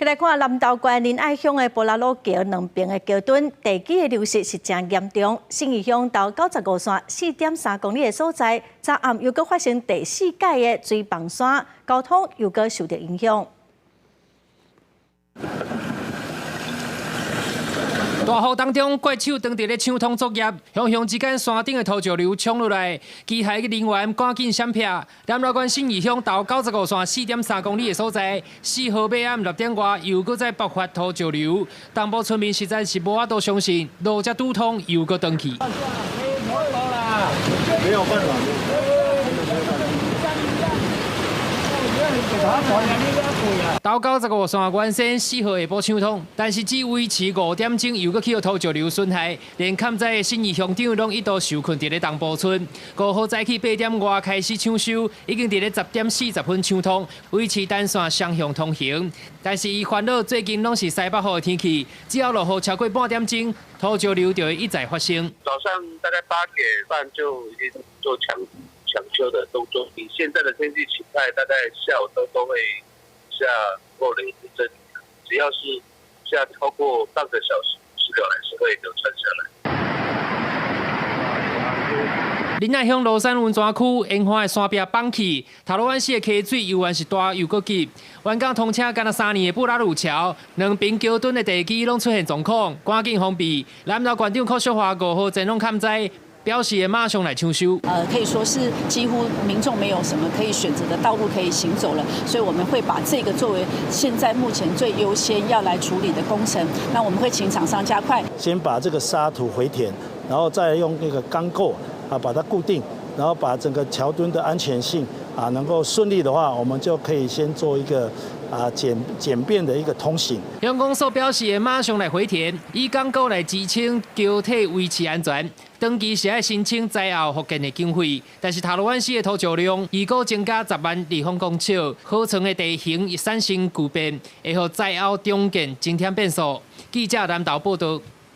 再来看南投县仁爱乡的布拉路桥两边的桥墩地基的流失是真严重。信义乡到95线4.3公里的所在，昨暗又搁发生第4届的水泵山，交通又搁受到影响。 大雨当中，怪手当伫咧抢通作业，乡乡之间山顶的土石流冲落来，机械人员赶紧闪避。南投县信义乡到95线4.3公里的所在，4号晚暗6点外又搁再爆发土石流，东部村民实在是无法度相信，路才堵通又搁断去。没有办法。 到95线原先4号下晡抢通，但是只维持5点钟，又搁起土石流损害，连坎在的信义乡长拢一度受困伫咧东部村。5号早起8点外开始抢修，已经伫咧10点40分抢通，维持单线双向通行。但是伊烦恼最近拢是西北风的天气，只要落雨超过半点钟，土石流就会一再发生。早上大概8点半就已经做抢修的动作。以现在的天气形态，大概下午都会下过雷阵雨，只要是下超过半个小时，10秒还是会流传下来。 仁爱乡罗山温泉区烟花的山壁放起，头路湾市的溪水又原是大又搁急。湾港通车干了3年的布拉路桥，两边桥墩的地基拢出现状况，赶紧封闭。南投县长柯淑华5号前拢勘灾。 表示马上来抢修。可以说是几乎民众没有什么可以选择的道路可以行走了，所以我们会把这个作为现在目前最优先要来处理的工程。那我们会请厂商加快，先把这个沙土回填，然后再用那个钢构把它固定，然后把整个桥墩的安全性能够顺利的话，我们就可以先做一个简便的一个通行。乡公所表示，马上来回填，以钢构来支撑桥体维持安全。 登记是要申请灾后复建的经费，但是塔罗湾市的土石量预估增加10万立方公尺，好层的地形产生巨变，会让灾后重建增添变数。记者南投报道。